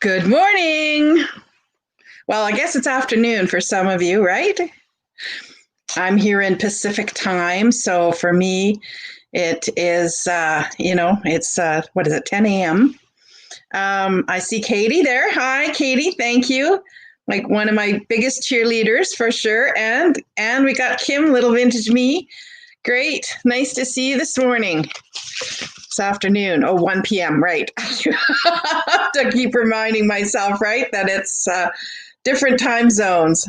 Good morning. Well, I guess it's afternoon for some of you, right? I'm here in Pacific time. So for me, it is, what is it, 10 a.m. I see Katie there. Hi, Katie. Thank you. Like one of my biggest cheerleaders for sure. And we got Kim, Little Vintage Me. Great. Nice to see you this morning. This afternoon. Oh, 1 p.m. Right. I have to keep reminding myself, right, that it's different time zones.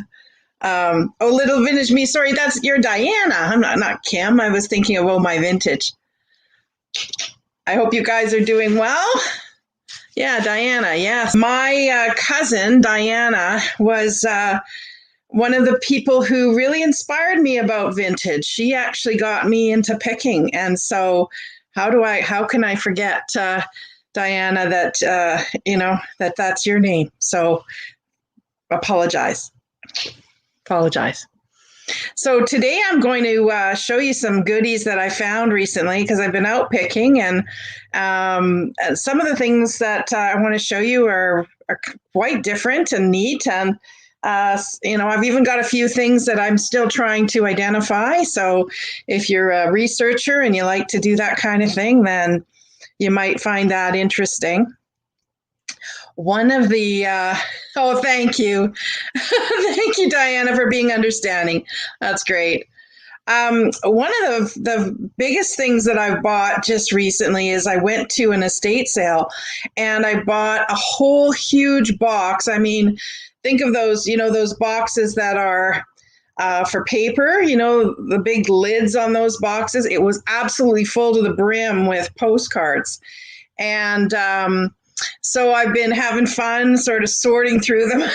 Little Vintage Me. Sorry, that's your Diana. I'm not Kim. I was thinking of my vintage. I hope you guys are doing well. Yeah, Diana. Yes. My cousin, Diana, was one of the people who really inspired me about vintage. She actually got me into picking. And so how can I forget Diana that that's your name. So apologize. So today I'm going to show you some goodies that I found recently because I've been out picking, and some of the things that I want to show you are quite different and neat. And I've even got a few things that I'm still trying to identify. So if you're a researcher and you like to do that kind of thing, then you might find that interesting. One of the, thank you. Thank you, Diana, for being understanding. That's great. One of the biggest things that I've bought just recently is I went to an estate sale and I bought a whole huge box. I mean, think of those, those boxes that are for paper, the big lids on those boxes. It was absolutely full to the brim with postcards. And so I've been having fun sort of sorting through them.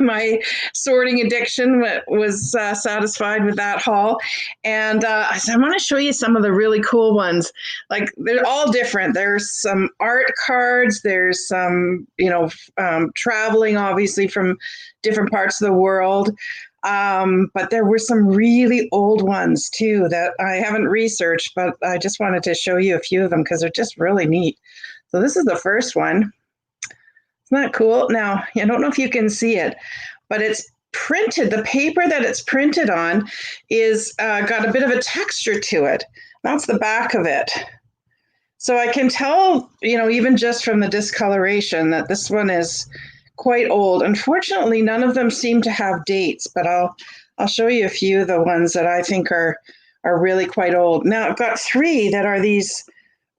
My sorting addiction was satisfied with that haul. And so I want to show you some of the really cool ones. Like they're all different. There's some art cards. There's some, traveling obviously from different parts of the world. But there were some really old ones too that I haven't researched, but I just wanted to show you a few of them because they're just really neat. So this is the first one. Isn't that cool? Now, I don't know if you can see it, but it's printed. The paper that it's printed on is got a bit of a texture to it. That's the back of it. So I can tell, even just from the discoloration that this one is quite old. Unfortunately, none of them seem to have dates, but I'll show you a few of the ones that I think are really quite old. Now, I've got three that are these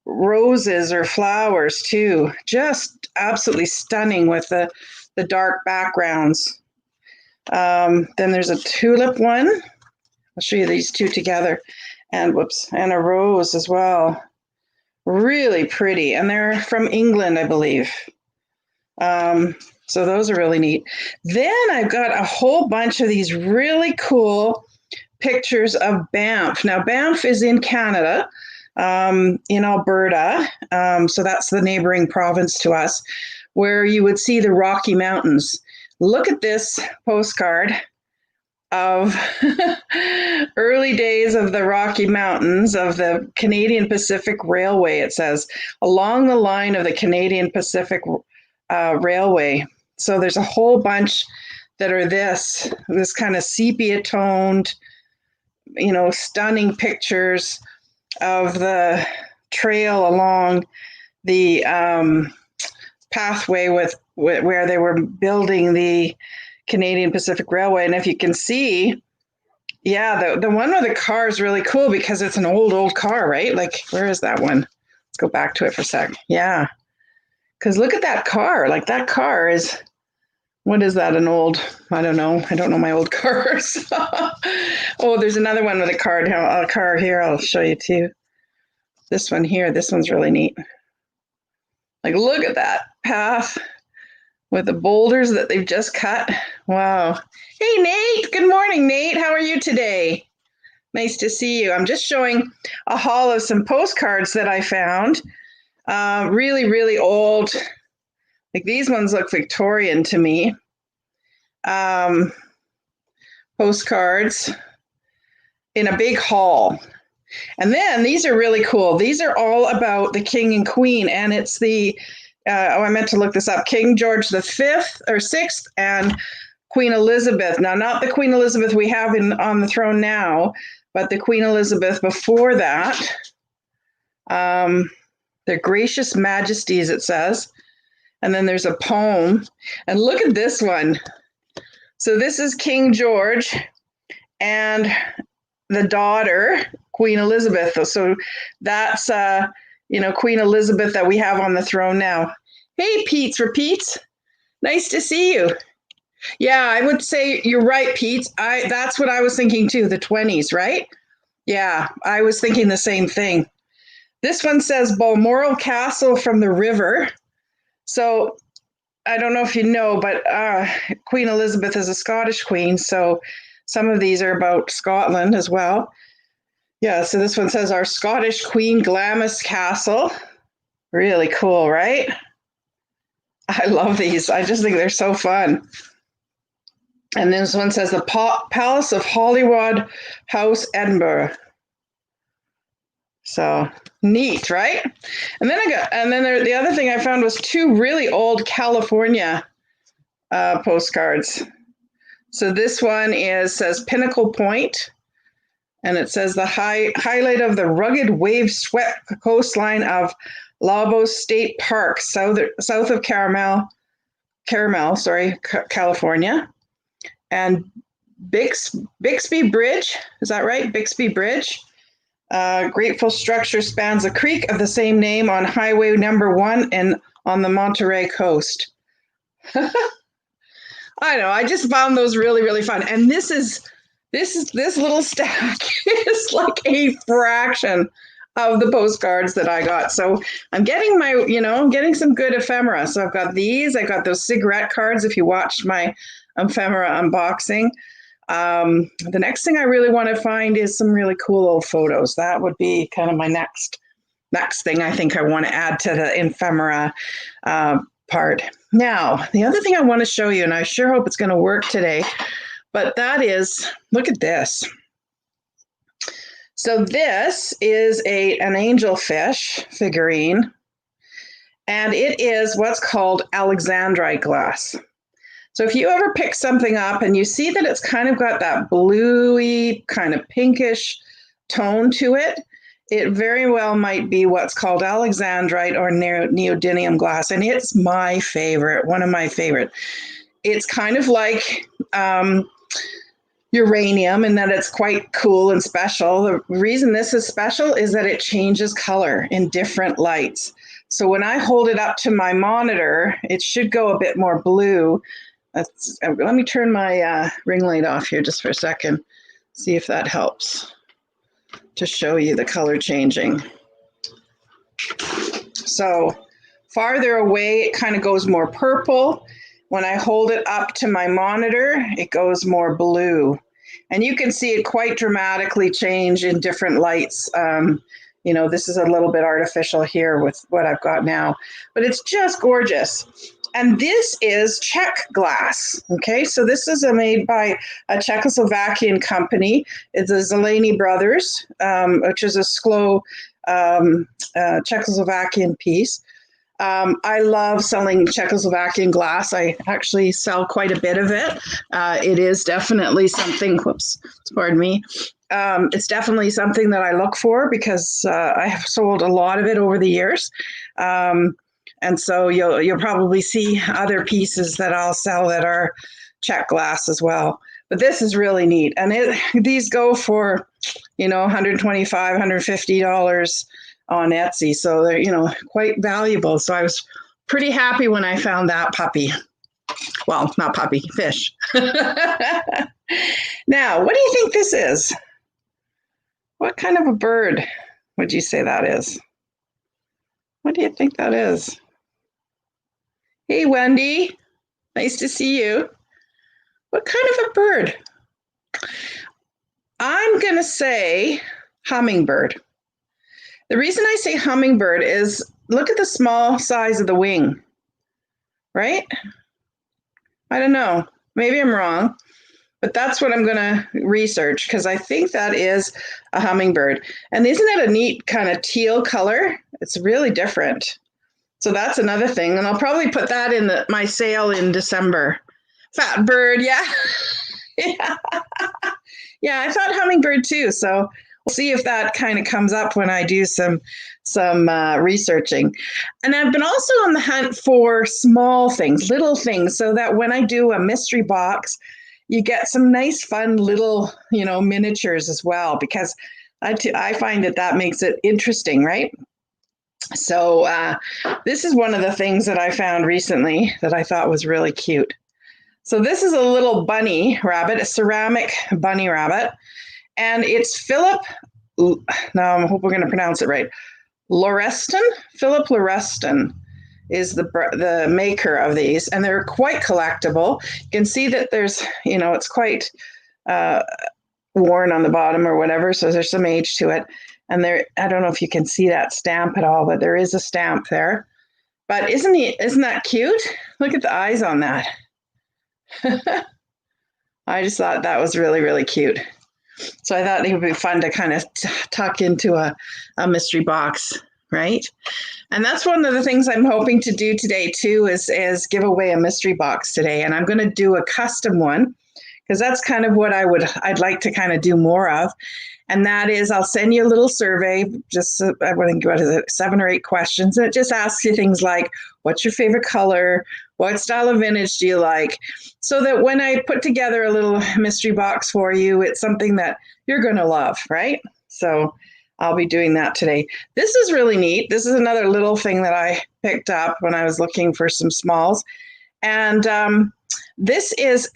roses or flowers too, just absolutely stunning with the dark backgrounds. Then there's a tulip one. I'll show you these two together, and a rose as well. Really pretty, and they're from England, I believe. So those are really neat. Then I've got a whole bunch of these really cool pictures of Banff. Now Banff is in Canada. In Alberta, so that's the neighboring province to us, where you would see the Rocky Mountains. Look at this postcard of early days of the Rocky Mountains of the Canadian Pacific Railway, it says, along the line of the Canadian Pacific Railway. So there's a whole bunch that are this kind of sepia-toned, stunning pictures of the trail along the pathway where they were building the Canadian Pacific Railway. And if you can see, the one with the car is really cool because it's an old car, right? Like, where is that one? Let's go back to it for a sec. Yeah. Because look at that car. Like, that car is, what is that? An old, I don't know my old cars. Oh, there's another one with a car here. I'll show you too. This one here, this one's really neat. Like, look at that path with the boulders that they've just cut. Wow. Hey, Nate. Good morning, Nate. How are you today? Nice to see you. I'm just showing a haul of some postcards that I found. Really, really old. Like, these ones look Victorian to me. Postcards in a big haul. And then these are really cool. These are all about the king and queen, and it's the I meant to look this up. King George the Fifth or Sixth and Queen Elizabeth. Now, not the Queen Elizabeth we have on the throne now, but the Queen Elizabeth before that. Their gracious majesties, it says. And then there's a poem. And look at this one. So this is King George and the daughter, Queen Elizabeth. So that's, Queen Elizabeth that we have on the throne now. Hey, Pete's Repeats. Nice to see you. Yeah, I would say you're right, Pete. That's what I was thinking too, the 20s, right? Yeah, I was thinking the same thing. This one says Balmoral Castle from the river. So I don't know if you know, but Queen Elizabeth is a Scottish queen, so some of these are about Scotland as well. Yeah, so this one says our Scottish Queen Glamis Castle. Really cool, right? I love these. I just think they're so fun. And this one says the Palace of Holyrood House, Edinburgh. So neat, right? And then the other thing I found was two really old California postcards. So this one says Pinnacle Point, and it says the highlight of the rugged wave-swept coastline of Lobos State Park, south of California, and Bixby Bridge. Is that right? Bixby Bridge. Grateful structure spans a creek of the same name on Highway Number 1 and on the Monterey coast. I know. I just found those really, really fun. And this little stack is like a fraction of the postcards that I got. So I'm getting getting some good ephemera. So I've got these. I got those cigarette cards. If you watched my ephemera unboxing. The next thing I really want to find is some really cool old photos. That would be kind of my next thing I think I want to add to the ephemera part. Now, the other thing I want to show you, and I sure hope it's going to work today, but that is, look at this. So this is an angelfish figurine, and it is what's called Alexandrite glass. So if you ever pick something up and you see that it's kind of got that bluey, kind of pinkish tone to it, it very well might be what's called Alexandrite or neodymium glass. And it's my favorite, one of my favorite. It's kind of like uranium in that it's quite cool and special. The reason this is special is that it changes color in different lights. So when I hold it up to my monitor, it should go a bit more blue. Let me turn my ring light off here just for a second, see if that helps to show you the color changing. So farther away, it kind of goes more purple. When I hold it up to my monitor, it goes more blue. And you can see it quite dramatically change in different lights. This is a little bit artificial here with what I've got now, but it's just gorgeous. And this is Czech glass. Okay, so this is made by a Czechoslovakian company. It's the Zeleny Brothers, which is a Czechoslovakian piece. I love selling Czechoslovakian glass. I actually sell quite a bit of it. It is definitely something, pardon me. It's definitely something that I look for because I have sold a lot of it over the years. And so you'll probably see other pieces that I'll sell that are Czech glass as well. But this is really neat. And these go for, $125, $150 on Etsy. So they're, quite valuable. So I was pretty happy when I found that puppy. Well, not puppy, fish. Now, what do you think this is? What kind of a bird would you say that is? What do you think that is? Hey, Wendy. Nice to see you. What kind of a bird? I'm going to say hummingbird. The reason I say hummingbird is look at the small size of the wing, right? I don't know. Maybe I'm wrong, but that's what I'm going to research because I think that is a hummingbird. And isn't it a neat kind of teal color? It's really different. So that's another thing. And I'll probably put that in my sale in December. Fat bird, yeah. Yeah. Yeah, I thought hummingbird too. So we'll see if that kind of comes up when I do some researching. And I've been also on the hunt for small things, little things, so that when I do a mystery box, you get some nice, fun little, miniatures as well, because I find that makes it interesting, right? So this is one of the things that I found recently that I thought was really cute. So this is a little bunny rabbit, a ceramic bunny rabbit, and it's Philip. Now I hope we're going to pronounce it right. Laureston. Philip Laureston is the maker of these, and they're quite collectible. You can see that there's, it's quite worn on the bottom or whatever, so there's some age to it. And I don't know if you can see that stamp at all, but there is a stamp there. But isn't that cute? Look at the eyes on that. I just thought that was really, really cute. So I thought it would be fun to kind of tuck into a mystery box, right? And that's one of the things I'm hoping to do today too, is give away a mystery box today. And I'm going to do a custom one, because that's kind of what I'd like to kind of do more of. And that is, I'll send you a little survey, just, I want to, what is it, 7 or 8 questions. And it just asks you things like, what's your favorite color? What style of vintage do you like? So that when I put together a little mystery box for you, it's something that you're going to love, right? So I'll be doing that today. This is really neat. This is another little thing that I picked up when I was looking for some smalls. And this is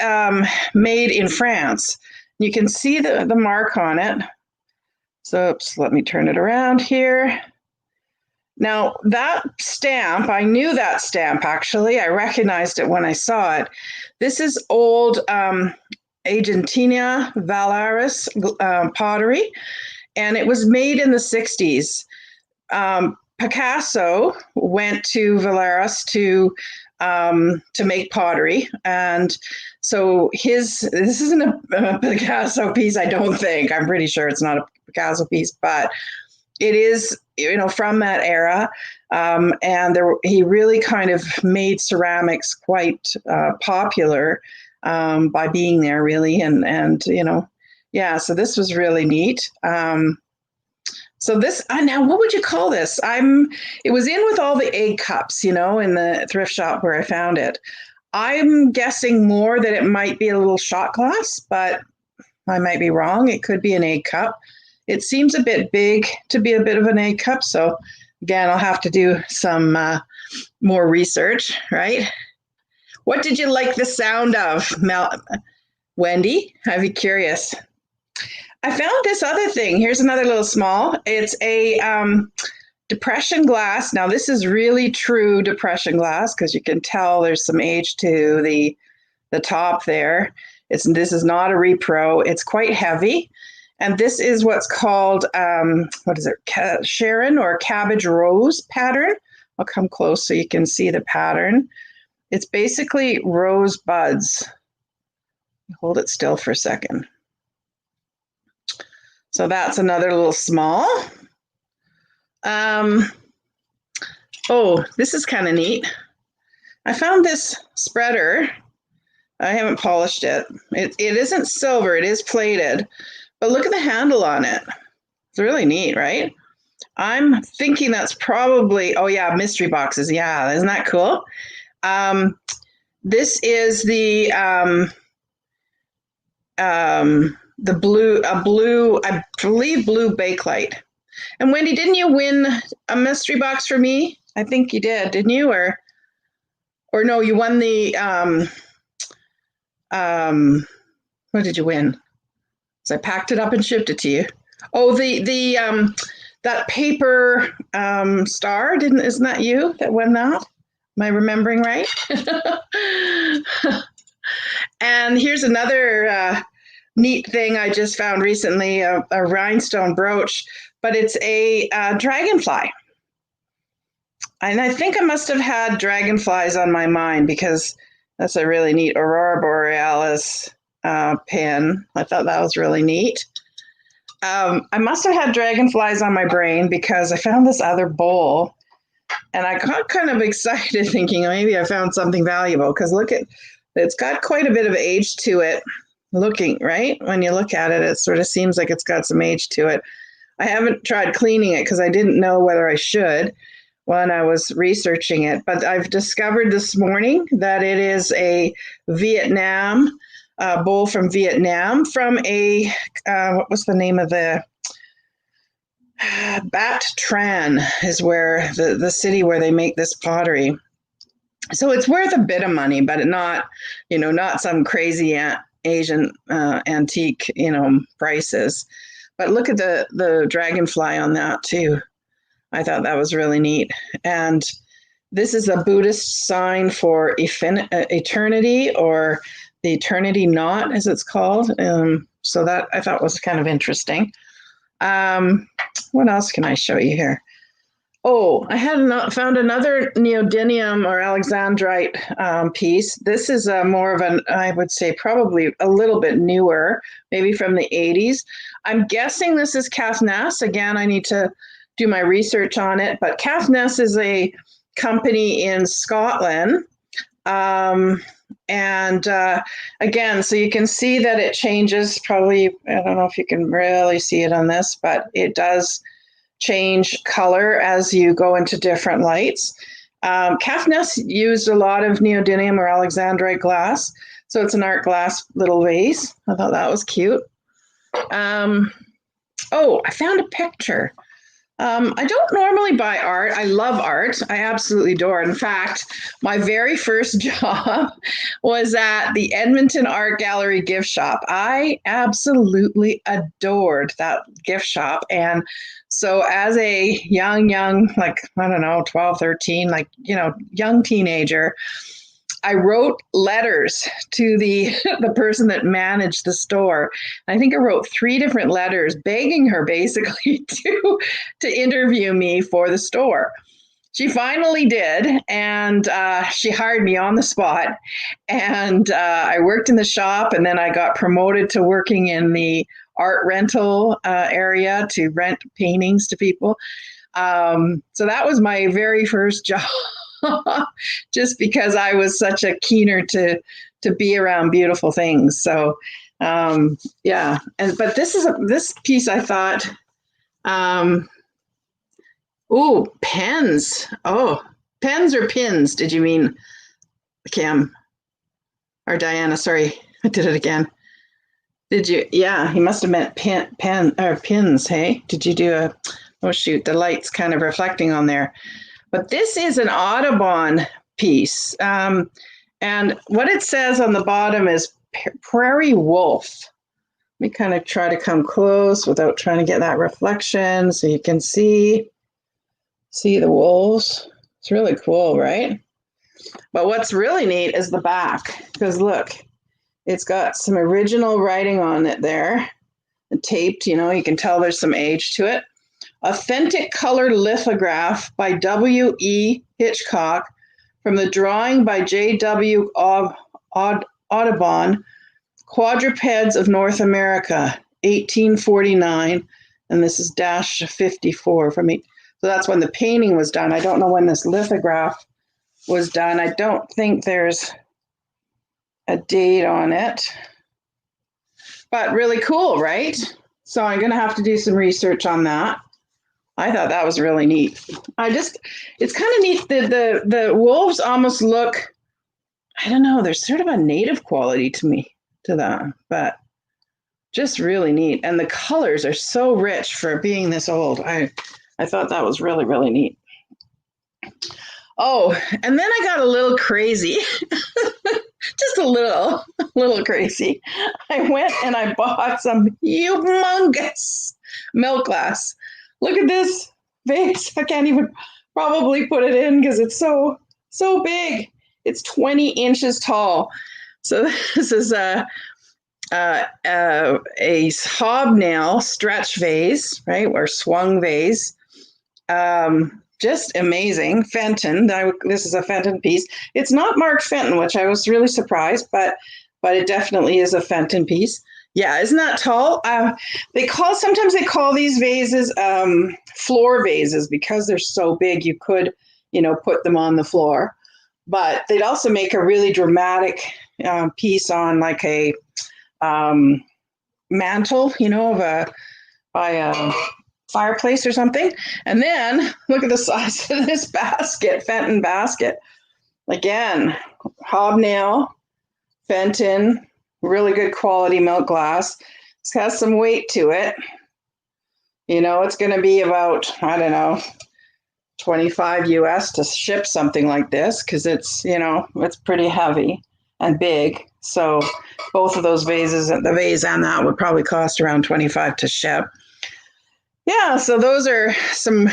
made in France. You can see the mark on it. So let me turn it around here. Now that stamp, I knew that stamp actually. I recognized it when I saw it. This is old Argentina Valaris pottery, and it was made in the 60s. Picasso went to Valaris to make pottery, and so this isn't a Picasso piece, I don't think. I'm pretty sure it's not a Picasso piece, but it is, from that era. And he really kind of made ceramics quite popular by being there, really. And yeah, so this was really neat. So this, now what would you call this? It was in with all the egg cups, in the thrift shop where I found it. I'm guessing more that it might be a little shot glass, but I might be wrong. It could be an egg cup. It seems a bit big to be a bit of an egg cup. So again, I'll have to do some more research, right? What did you like the sound of, Wendy? I'd be curious. I found this other thing. Here's another little small. It's a depression glass. Now, this is really true depression glass, because you can tell there's some age to the top there. This is not a repro. It's quite heavy. And this is what's called, what is it, Sharon or cabbage rose pattern. I'll come close so you can see the pattern. It's basically rose buds. Hold it still for a second. So that's another little small. Oh, this is kind of neat. I found this spreader. I haven't polished it. It isn't silver, it is plated. But look at the handle on it. It's really neat, right? I'm thinking that's probably, oh yeah, mystery boxes. Yeah, isn't that cool? This is the blue, I believe blue bakelite. And Wendy, didn't you win a mystery box for me? I think you did, didn't you? Or no, you won the, what did you win? So I packed it up and shipped it to you. Oh, that paper star, isn't that you that won that? Am I remembering right? And here's another neat thing I just found recently, a rhinestone brooch, but it's a dragonfly. And I think I must have had dragonflies on my mind, because that's a really neat Aurora Borealis pin. I thought that was really neat. I must have had dragonflies on my brain, because I found this other bowl And I got kind of excited thinking, oh, maybe I found something valuable, because look at, it's got quite a bit of age to it looking, right? When you look at it, it sort of seems like it's got some age to it. I haven't tried cleaning it because I didn't know whether I should when I was researching it, but I've discovered this morning that it is a Vietnam bowl from Vietnam, from a, what was the name of the, Bat Tran is where the city where they make this pottery. So it's worth a bit of money, but not, not some crazy Asian antique, prices. But look at the dragonfly on that too. I thought that was really neat. And this is a Buddhist sign for eternity, or the eternity knot, as it's called. So that I thought was kind of interesting. What else can I show you here? Oh, I found another neodymium or alexandrite piece. This is more of an, I would say, probably a little bit newer, maybe from the 80s. I'm guessing this is Caithness. Again, I need to do my research on it, but Caithness is a company in Scotland. And again, so you can see that it changes probably, I don't know if you can really see it on this, but it does change color as you go into different lights. Caithness used a lot of neodymium or alexandrite glass, so it's an art glass little vase. I thought that was cute. Oh, I found a picture. I don't normally buy art. I love art. I absolutely adore it. In fact, my very first job was at the Edmonton Art Gallery gift shop. I absolutely adored that gift shop. And so as a young, like, I don't know, 12, 13, like, young teenager, I wrote letters to the person that managed the store. I think I wrote 3 different letters begging her basically to interview me for the store. She finally did, and she hired me on the spot. And I worked in the shop, and then I got promoted to working in the art rental area to rent paintings to people. So that was my very first job. Just because I was such a keener to be around beautiful things. So yeah, but this piece I thought, pens. Oh, pens or pins? Did you mean, Kim or Diana? Sorry, I did it again. Did you? Yeah, he must have meant pen or pins. Hey, did you do a? Oh shoot, the light's kind of reflecting on there. But this is an Audubon piece. And what it says on the bottom is prairie wolf. Let me kind of try to come close without trying to get that reflection so you can see the wolves. It's really cool, right? But what's really neat is the back, because look, it's got some original writing on it there. And taped, you can tell there's some age to it. Authentic color lithograph by W.E. Hitchcock from the drawing by J.W. Audubon, Quadrupeds of North America, 1849, and this is dash 54 from me. So that's when the painting was done. I don't know when this lithograph was done. I don't think there's a date on it, but really cool, right? So I'm going to have to do some research on that. I thought that was really neat. It's kind of neat. The wolves almost look, I don't know, there's sort of a native quality to them, but just really neat. And the colors are so rich for being this old. I thought that was really, really neat. Oh, and then I got a little crazy, just a little crazy. I went and I bought some humongous milk glass. Look at this vase. I can't even probably put it in because it's so big. It's 20 inches tall. So this is a hobnail stretch vase, right, or swung vase. Just amazing. Fenton. This is a Fenton piece. It's not marked Fenton, which I was really surprised, but it definitely is a Fenton piece. Yeah, isn't that tall? Sometimes they call these vases floor vases because they're so big. You could put them on the floor. But they'd also make a really dramatic piece on like a mantle, by a fireplace or something. And then look at the size of this basket, Fenton basket. Again, hobnail, Fenton, really good quality milk glass. It's got some weight to it. It's going to be about, I don't know, 25 US to ship something like this because it's pretty heavy and big. So both of those vases, the vase and that, would probably cost around 25 to ship. Yeah, so those are some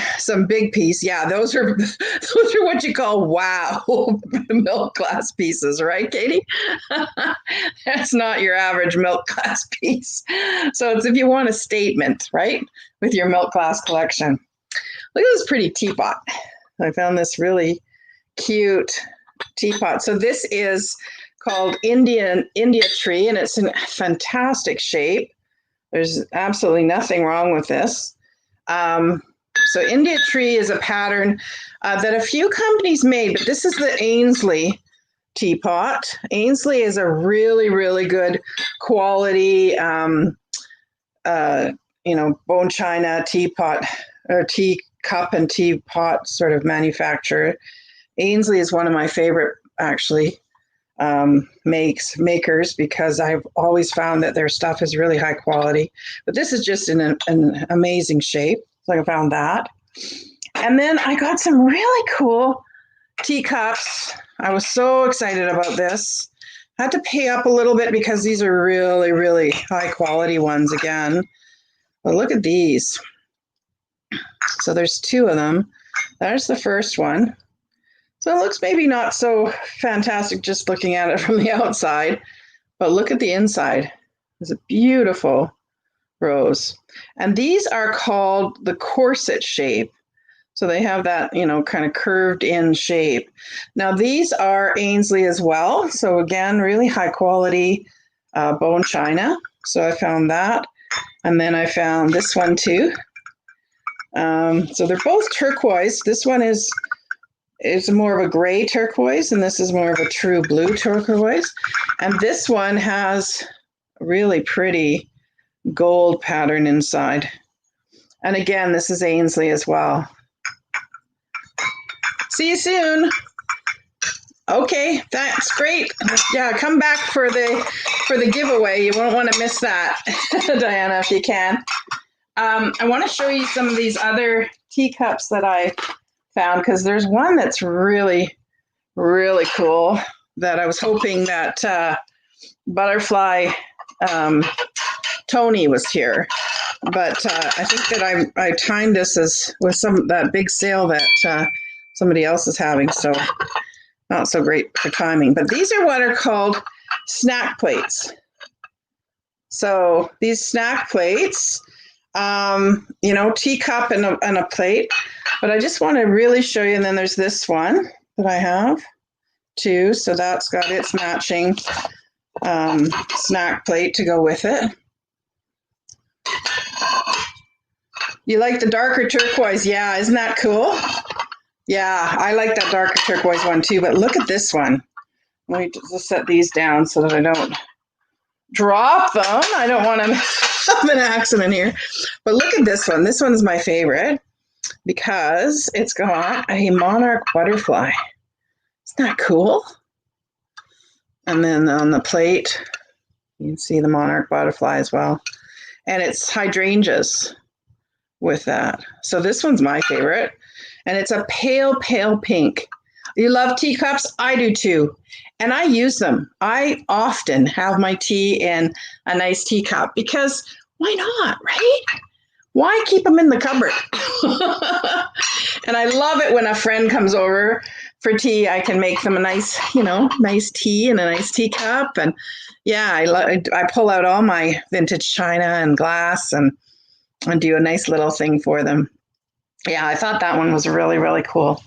big piece. Yeah, those are what you call wow milk glass pieces, right, Katie? That's not your average milk glass piece. So it's if you want a statement, right, with your milk glass collection. Look at this pretty teapot. I found this really cute teapot. So this is called India tree, and it's in fantastic shape. There's absolutely nothing wrong with this. So India tree is a pattern that a few companies made, but this is the Ainsley teapot. Ainsley is a really, really good quality, bone china teapot or teacup and teapot sort of manufacturer. Ainsley is one of my favorite, actually, makers because I've always found that their stuff is really high quality. But this is just in an amazing shape. So I found that. And then I got some really cool teacups. I was so excited about this. I had to pay up a little bit because these are really, really high quality ones again. But look at these. So there's two of them. There's the first one. So it looks maybe not so fantastic just looking at it from the outside, but look at the inside. It's a beautiful rose. And these are called the corset shape. So they have that, kind of curved in shape. Now these are Ainsley as well. So again, really high quality bone china. So I found that. And then I found this one too. So they're both turquoise. This one is more of a gray turquoise, and this is more of a true blue turquoise. And this one has a really pretty gold pattern inside. And again, this is Ainsley as well. See you soon. Okay, that's great. Yeah, come back for the giveaway. You won't want to miss that, Diana, if you can. I want to show you some of these other teacups that I found because there's one that's really, really cool that I was hoping that Butterfly Tony was here. But I think that I timed this with that big sale that somebody else is having, so not so great for timing. But these are what are called snack plates. So these snack plates, teacup and a plate. But I just want to really show you. And then there's this one that I have too. So that's got its matching snack plate to go with it. You like the darker turquoise? Yeah, isn't that cool? Yeah, I like that darker turquoise one too. But look at this one. Let me just set these down so that I don't drop them. I don't want to have an accident here. But look at this one. This one's my favorite because it's got a monarch butterfly. Isn't that cool? And then on the plate, you can see the monarch butterfly as well. And it's hydrangeas with that. So this one's my favorite. And it's a pale, pale pink. You love teacups? I do too. And I use them. I often have my tea in a nice teacup because why not, right? Why keep them in the cupboard? And I love it when a friend comes over for tea. I can make them a nice, nice tea in a nice teacup. And yeah, I pull out all my vintage china and glass and do a nice little thing for them. Yeah, I thought that one was really, really cool.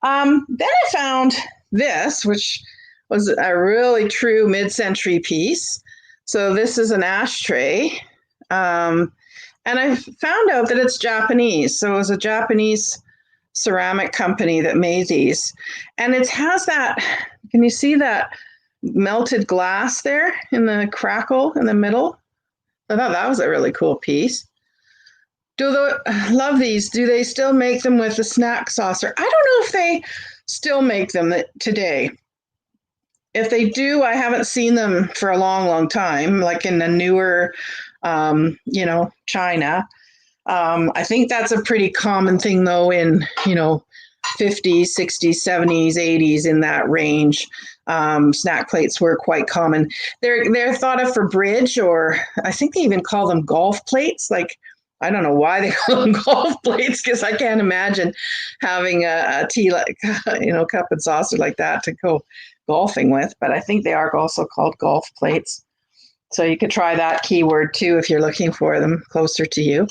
Then I found this, which was a really true mid-century piece. So this is an ashtray. And I found out that it's Japanese. So it was a Japanese ceramic company that made these. And it has that, can you see that melted glass there in the crackle in the middle? I thought that was a really cool piece. Love these. Do they still make them with the snack saucer? I don't know if they still make them today. If they do, I haven't seen them for a long, long time, like in the newer, China. I think that's a pretty common thing, though, in, 50s, 60s, 70s, 80s, in that range. Snack plates were quite common. They're thought of for bridge, or I think they even call them golf plates. Like, I don't know why they call them golf plates, because I can't imagine having a tea, like, cup and saucer like that to go golfing with. But I think they are also called golf plates. So you could try that keyword too if you're looking for them closer to you.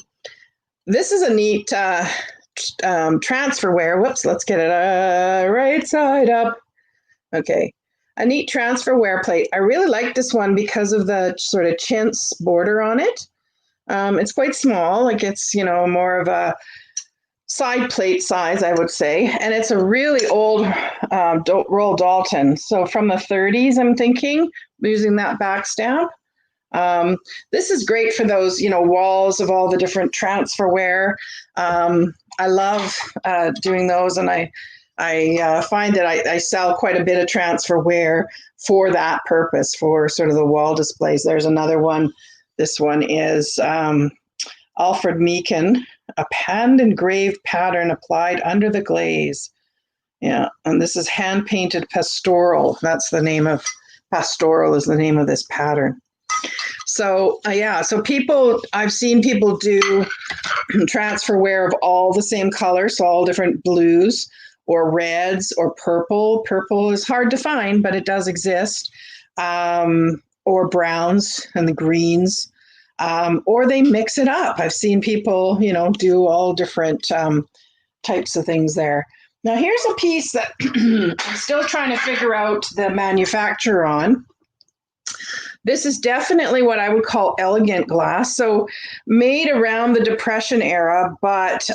This is a neat transferware. Whoops, let's get it right side up. Okay. A neat transferware plate. I really like this one because of the sort of chintz border on it. It's quite small, like it's, more of a side plate size, I would say. And it's a really old Royal Dalton. So from the 30s, I'm thinking, using that back stamp. This is great for those, walls of all the different transferware. I love doing those, and I find that I sell quite a bit of transferware for that purpose, for sort of the wall displays. There's another one. This one is Alfred Meekin, a hand-engraved pattern applied under the glaze. Yeah, and this is hand-painted pastoral. That's the name of, pastoral is the name of this pattern. So so I've seen people do transferware of all the same colors, so all different blues or reds or purple. Purple is hard to find, but it does exist. Or browns and the greens, or they mix it up. I've seen people, do all different types of things there. Now here's a piece that I'm still trying to figure out the manufacturer on. This is definitely what I would call elegant glass. So made around the Depression era, but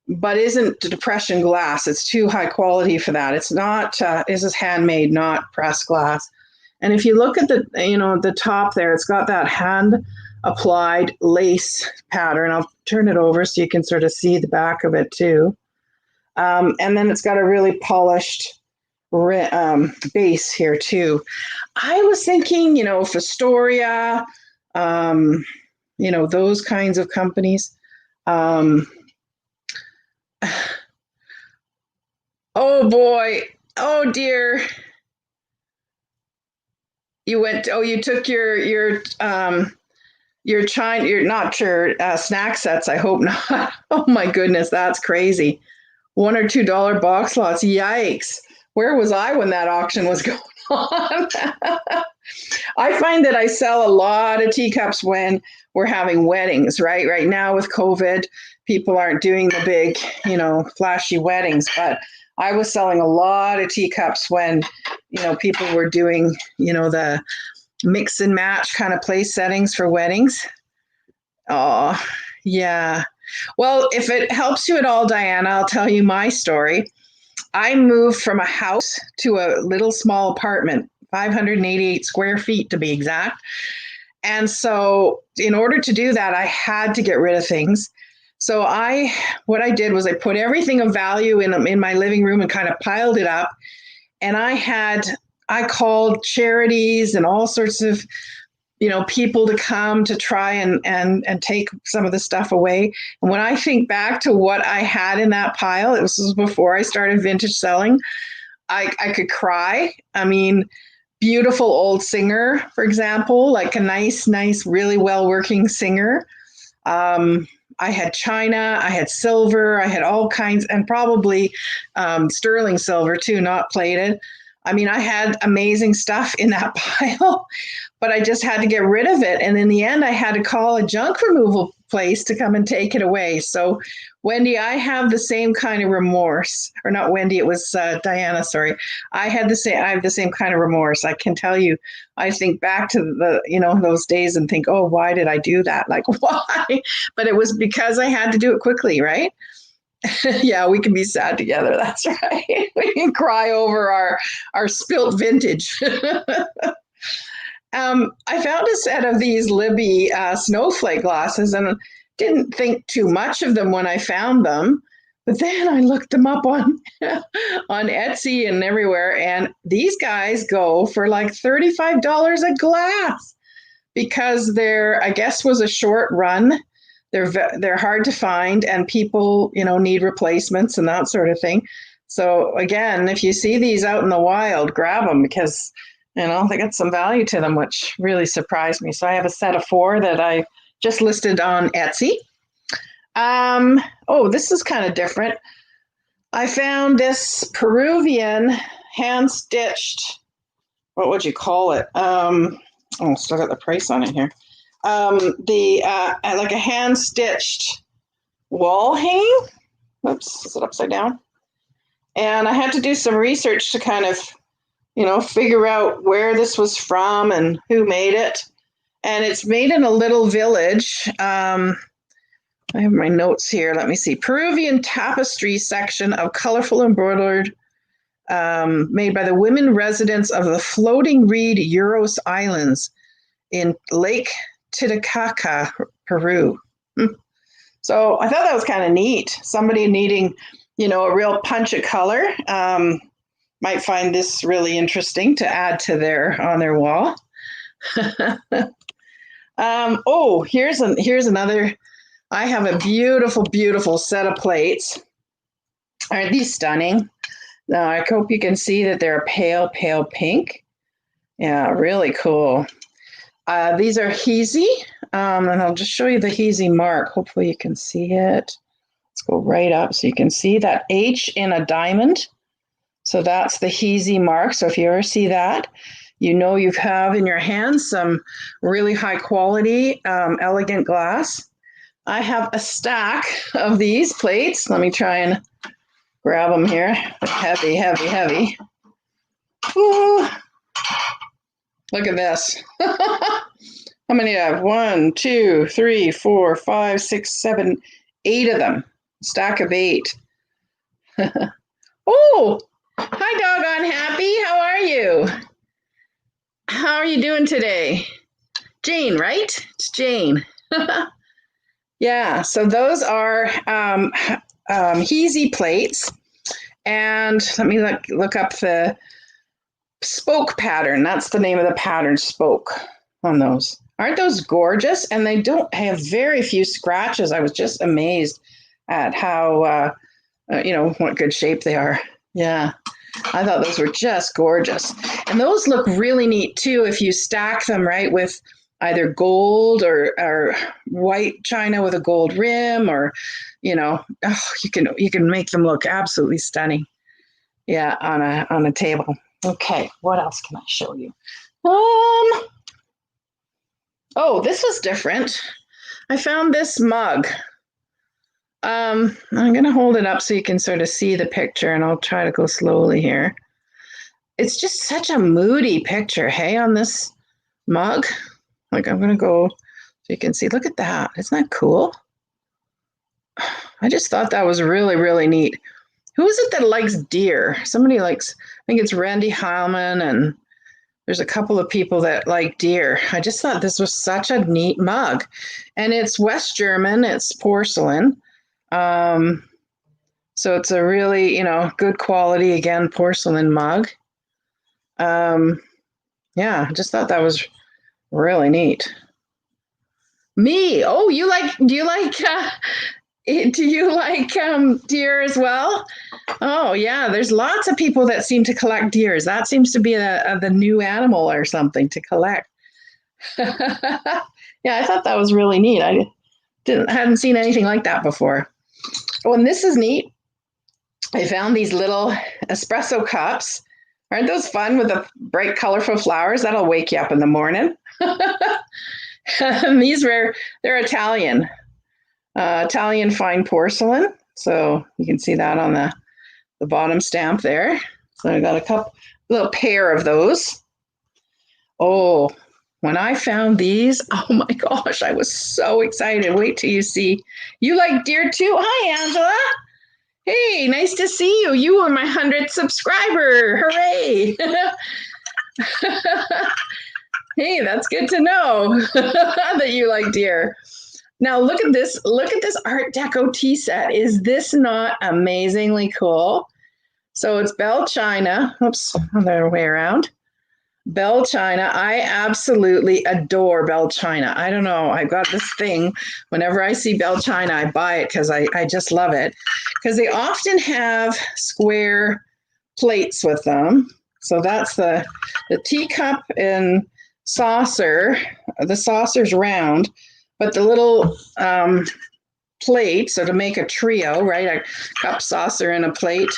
isn't Depression glass. It's too high quality for that. It's not, this is handmade, not pressed glass. And if you look at the top there, it's got that hand applied lace pattern. I'll turn it over so you can sort of see the back of it too. And then it's got a really polished base here too. I was thinking, Fostoria, those kinds of companies. Oh boy. Oh dear. You took your snack sets. I hope not. Oh my goodness, that's crazy. $1 or $2 box lots. Yikes. Where was I when that auction was going on? I find that I sell a lot of teacups when we're having weddings, right? Right now with COVID, people aren't doing the big, flashy weddings, but I was selling a lot of teacups when, people were doing, the mix and match kind of place settings for weddings. Oh, yeah. Well, if it helps you at all, Diana, I'll tell you my story. I moved from a house to a little small apartment, 588 square feet to be exact. And so in order to do that, I had to get rid of things. So what I did was I put everything of value in my living room and kind of piled it up. And I called charities and all sorts of, people to come to try and take some of the stuff away. And when I think back to what I had in that pile, this was before I started vintage selling, I could cry. I mean, beautiful old singer, for example, like a nice, really well-working singer. I had china, I had silver, I had all kinds, and probably sterling silver too, not plated. I mean, I had amazing stuff in that pile, but I just had to get rid of it. And in the end, I had to call a junk removal place to come and take it away. So, Wendy, I have the same kind of remorse, or not Wendy, it was Diana, sorry. I have the same kind of remorse. I can tell you, I think back to those days and think, oh, why did I do that? Like, why? But it was because I had to do it quickly, right? Yeah, we can be sad together. That's right. We can cry over our spilt vintage. I found a set of these Libby snowflake glasses and didn't think too much of them when I found them. But then I looked them up on on Etsy and everywhere, and these guys go for like $35 a glass because they're, I guess, was a short run. They're hard to find, and people, need replacements and that sort of thing. So again, if you see these out in the wild, grab them because they got some value to them, which really surprised me. So I have a set of 4 that I just listed on Etsy. Oh, this is kind of different. I found this Peruvian hand-stitched, what would you call it? Still got the price on it here. Like a hand-stitched wall hanging. Oops, is it upside down? And I had to do some research to kind of, figure out where this was from and who made it. And it's made in a little village. I have my notes here. Let me see. Peruvian tapestry section of colorful embroidered, made by the women residents of the floating reed Uros Islands in Lake Titicaca, Peru. So I thought that was kind of neat. Somebody needing, a real punch of color might find this really interesting to add to on their wall. Here's another. I have a beautiful, beautiful set of plates. Aren't these stunning? Now, I hope you can see that they're pale, pale pink. Yeah, really cool. These are Heezy, and I'll just show you the Heezy mark. Hopefully you can see it. Let's go right up so you can see that H in a diamond. So that's the Heezy mark. So if you ever see that, you have in your hands some really high quality, elegant glass. I have a stack of these plates. Let me try and grab them here. Heavy, heavy, heavy. Ooh. Look at this. How many do I have? 1, 2, 3, 4, 5, 6, 7, 8 of them. Stack of 8. Oh, hi, Doggone Happy. How are you? How are you doing today? Jane, right? It's Jane. Yeah, so those are Heezy plates. And let me look up the spoke pattern. That's the name of the pattern, spoke, on those. Aren't those gorgeous? And they don't have very few scratches. I was just amazed at how, what good shape they are. Yeah, I thought those were just gorgeous. And those look really neat too if you stack them right with either gold or white china with a gold rim, or you can make them look absolutely stunning. Yeah, on a table. Okay, what else can I show you? This was different. I found this mug. I'm gonna hold it up so you can sort of see the picture, and I'll try to go slowly here. It's just such a moody picture, hey, on this mug. Like, I'm gonna go so you can see. Look at that. Isn't that cool? I just thought that was really, really neat. Who is it that likes deer? Somebody likes, I think it's Randy Heilman, and there's a couple of people that like deer. I just thought this was such a neat mug. And it's West German, it's porcelain. So it's a really, good quality, again, porcelain mug. Yeah, I just thought that was really neat. Me, oh, do you like deer as well? Oh, yeah, there's lots of people that seem to collect deers. That seems to be the new animal or something to collect. Yeah, I thought that was really neat. I hadn't seen anything like that before. Oh, and this is neat. I found these little espresso cups. Aren't those fun with the bright, colorful flowers? That'll wake you up in the morning. And they're Italian. Italian fine porcelain. So you can see that on the bottom stamp there. So I got a little pair of those. Oh, when I found these, oh my gosh, I was so excited. Wait till you see. You like deer too? Hi, Angela. Hey, nice to see you. You are my 100th subscriber. Hooray. Hey, that's good to know that you like deer. Now look at this. Look at this Art Deco tea set. Is this not amazingly cool? So it's Bell China. Oops, other way around. Bell China. I absolutely adore Bell China. I don't know. I've got this thing. Whenever I see Bell China, I buy it because I just love it. Because they often have square plates with them. So that's the teacup and saucer. The saucer's round, but the little plate, so to make a trio, right? A cup, saucer, and a plate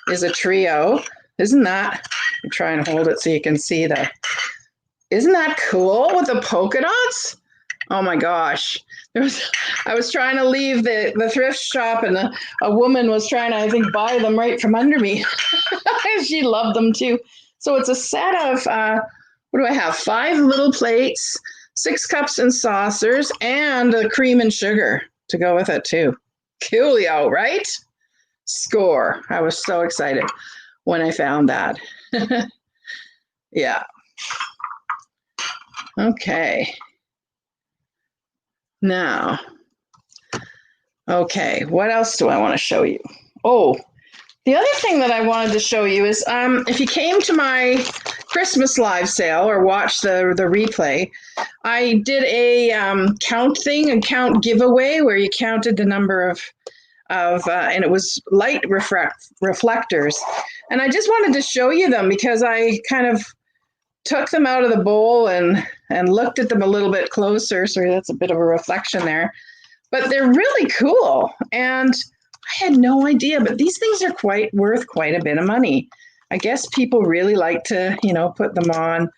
is a trio. Isn't that? I'm trying to hold it so you can see the. Isn't that cool with the polka dots? Oh my gosh. I was trying to leave the thrift shop and a woman was trying to, I think, buy them right from under me. She loved them too. So it's a set of, what do I have? 5 little plates, 6 cups and saucers, and a cream and sugar to go with it too. Coolio, right? Score. I was so excited when I found that. Yeah. Okay. Now, okay, what else do I want to show you? Oh, the other thing that I wanted to show you is if you came to my Christmas live sale or watched the replay, I did a count giveaway where you counted the number of and it was light reflectors. And I just wanted to show you them because I kind of took them out of the bowl and looked at them a little bit closer. So that's a bit of a reflection there. But they're really cool. And I had no idea, but these things are worth quite a bit of money. I guess people really like to, put them on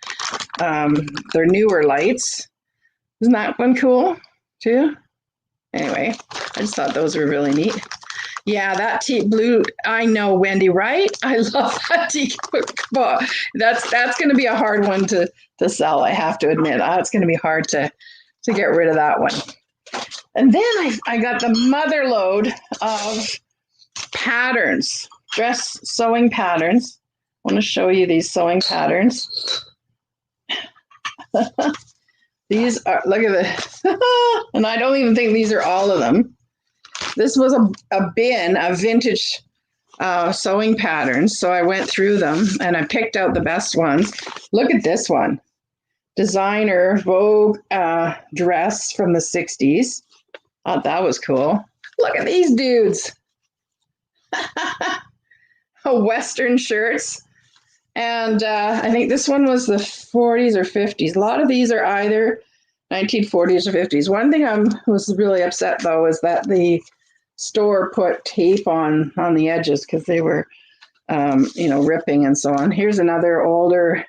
their newer lights. Isn't that one cool too? Anyway, I just thought those were really neat. Yeah, that blue, I know, Wendy, right? I love that teak. That's going to be a hard one to sell, I have to admit. It's going to be hard to get rid of that one. And then I got the mother load of patterns, dress sewing patterns. I want to show you these sewing patterns. These are, look at this. And I don't even think these are all of them. This was a bin of vintage sewing patterns. So I went through them and I picked out the best ones. Look at this one. Designer Vogue dress from the 60s. Thought that was cool. Look at these dudes. Western shirts. And I think this one was the 40s or 50s. A lot of these are either 1940s or 50s. One thing I was really upset, though, is that the store put tape on the edges because they were, ripping and so on. Here's another older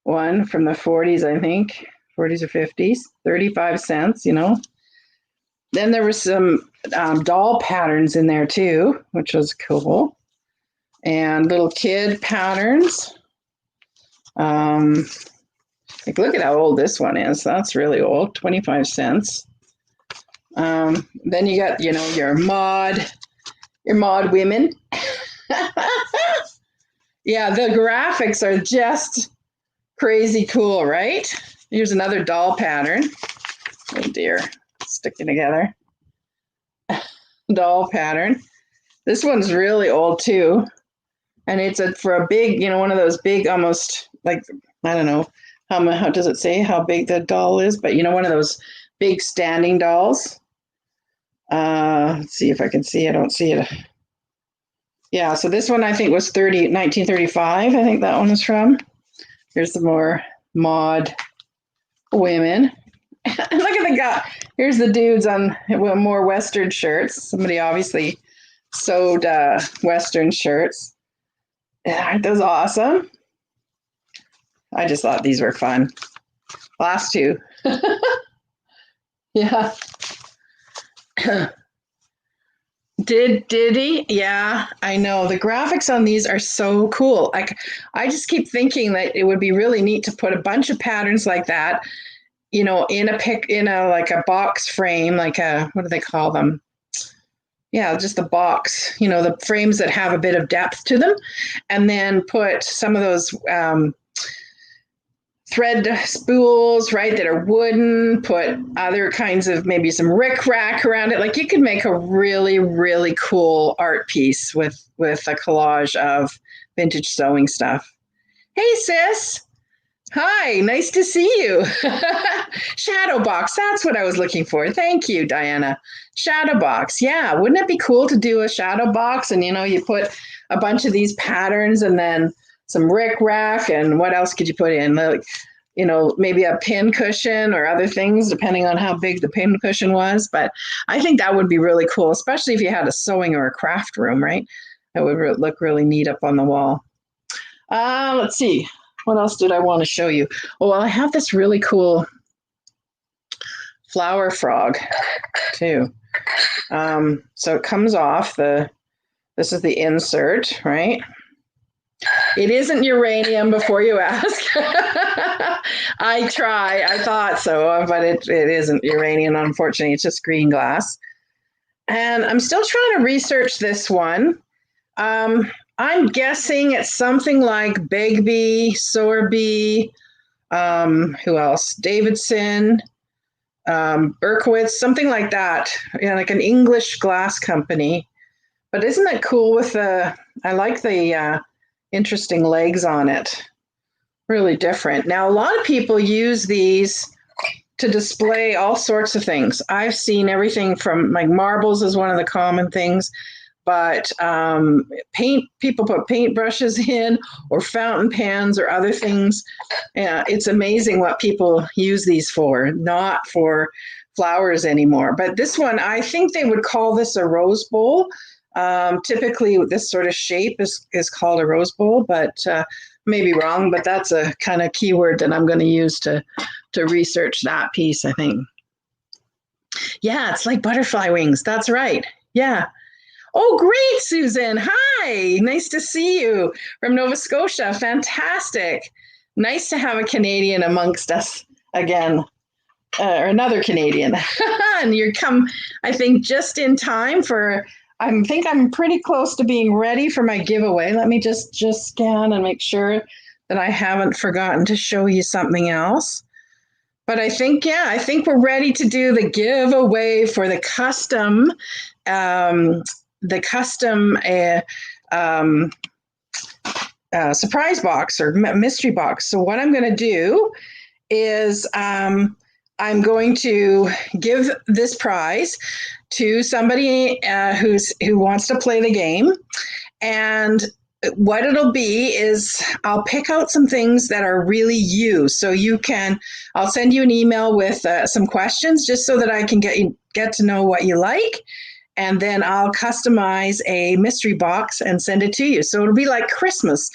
one from the 40s, I think, 40s or 50s, 35 cents, Then there were some doll patterns in there, too, which was cool. And little kid patterns. Look at how old this one is. That's really old, 25 cents. Then you got, your mod women. Yeah, the graphics are just crazy cool, right? Here's another doll pattern. Oh dear, sticking together. Doll pattern. This one's really old too. And it's for a big, one of those big, almost like, I don't know, how does it say how big the doll is? But, one of those big standing dolls. Let's see if I can see. I don't see it. Yeah, so this one I think was 1935. I think that one is from. Here's the more mod women. Look at the guy. Here's the dudes on more Western shirts. Somebody obviously sewed Western shirts. Aren't those awesome? I just thought these were fun. Last two. Yeah. Did he? Yeah, I know. The graphics on these are so cool. I just keep thinking that it would be really neat to put a bunch of patterns like that, in a like a box frame, like what do they call them? yeah, just the box, the frames that have a bit of depth to them, and then put some of those thread spools, right, that are wooden, put other kinds of maybe some rickrack around it. Like you could make a really, really cool art piece with a collage of vintage sewing stuff. Hey, sis. Hi, nice to see you. Shadow box, that's what I was looking for. Thank you, Diana. Shadow box, yeah. Wouldn't it be cool to do a shadow box? And you put a bunch of these patterns and then some rickrack, and what else could you put in? Like, maybe a pin cushion or other things, depending on how big the pin cushion was. But I think that would be really cool, especially if you had a sewing or a craft room, right? That would look really neat up on the wall. Let's see. What else did I want to show you? Oh, well, I have this really cool flower frog too. So it comes off this is the insert, right? It isn't uranium, before you ask. I thought so, but it isn't uranium, unfortunately. It's just green glass. And I'm still trying to research this one. I'm guessing it's something like Begbie, Sorby, who else? Davidson, Berkowitz, something like that. Like an English glass company. But isn't that cool I like the interesting legs on it. Really different. Now, a lot of people use these to display all sorts of things. I've seen everything from, like, marbles is one of the common things. But people put paintbrushes in, or fountain pens, or other things. It's amazing what people use these for, not for flowers anymore. But this one, I think they would call this a rose bowl. Typically, this sort of shape is called a rose bowl, but maybe wrong. But that's a kind of keyword that I'm going to use to research that piece, I think. Yeah, it's like butterfly wings. That's right. Yeah. Oh, great, Susan. Hi, nice to see you from Nova Scotia. Fantastic. Nice to have a Canadian amongst us again, or another Canadian. And you come, I think, just in time I think I'm pretty close to being ready for my giveaway. Let me just scan and make sure that I haven't forgotten to show you something else. But I think we're ready to do the giveaway for the custom surprise box or mystery box. So what I'm going to do is I'm going to give this prize to somebody who wants to play the game. And what it'll be is I'll pick out some things that are really you. So I'll send you an email with some questions just so that I can get to know what you like. And then I'll customize a mystery box and send it to you. So it'll be like Christmas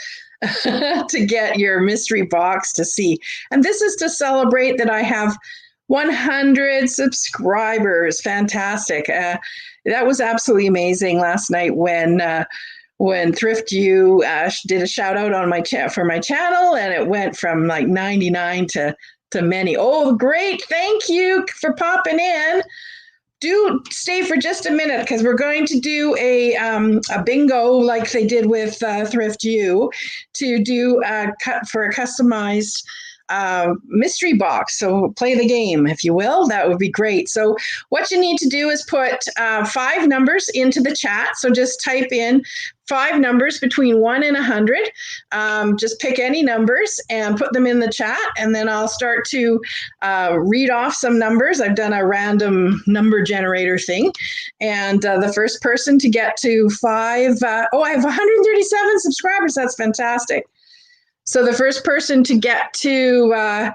to get your mystery box to see. And this is to celebrate that I have 100 subscribers. Fantastic. That was absolutely amazing last night when Thrift You did a shout out on for my channel, and it went from like 99 to many. Oh, great. Thank you for popping in. Do stay for just a minute, because we're going to do a bingo like they did with Thrift You, to do for a customized mystery box. So play the game, if you will. That would be great. So what you need to do is put 5 numbers into the chat. So just type in 5 numbers between 1 and 100. Just pick any numbers and put them in the chat, and then I'll start to read off some numbers. I've done a random number generator thing, and the first person to get to 5, I have 137 subscribers. That's fantastic. So the first person to get to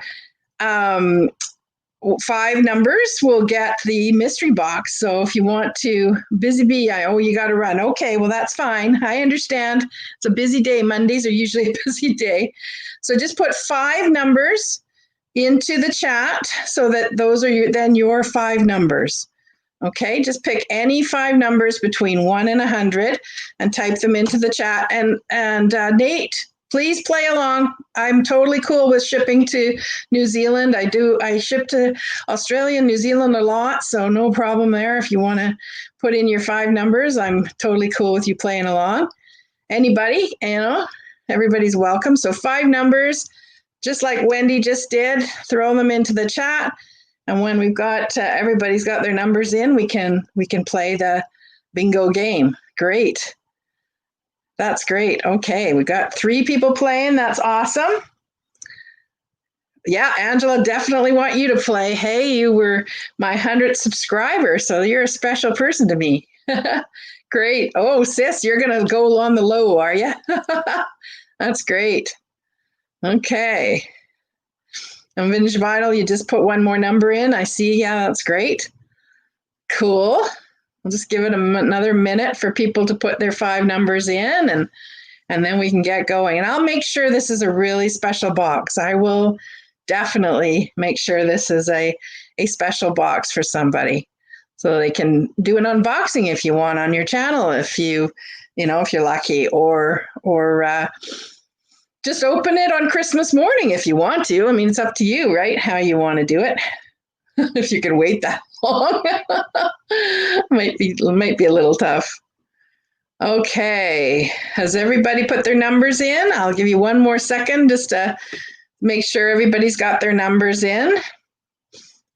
5 numbers will get the mystery box. So if you want to, busy bee, you got to run. Okay, well, that's fine. I understand. It's a busy day. Mondays are usually a busy day. So just put 5 numbers into the chat so that those are your 5 numbers. Okay, just pick any 5 numbers between 1 and 100 and type them into the chat. And Nate, please play along. I'm totally cool with shipping to New Zealand. I ship to Australia and New Zealand a lot, so no problem there. If you want to put in your 5 numbers, I'm totally cool with you playing along. Anybody, everybody's welcome. So 5 numbers, just like Wendy just did, throw them into the chat. And when we've got everybody's got their numbers in, we can play the bingo game. Great. That's great. Okay, we got 3 people playing. That's awesome. Yeah, Angela, definitely want you to play. Hey, you were my 100th subscriber, so you're a special person to me. Great. Oh, sis, you're going to go on the low, are you? That's great. Okay. And Vintage Vital, you just put 1 more number in. I see. Yeah, that's great. Cool. We'll just give it another minute for people to put their 5 numbers in, and then we can get going. And I'll make sure this is a really special box. I will definitely make sure this is a special box for somebody, so they can do an unboxing if you want on your channel, if you're lucky, or just open it on Christmas morning if you want to. I mean, it's up to you, right? How you want to do it. If you can wait that long, might be a little tough. Okay, has everybody put their numbers in? I'll give you 1 more second just to make sure everybody's got their numbers in.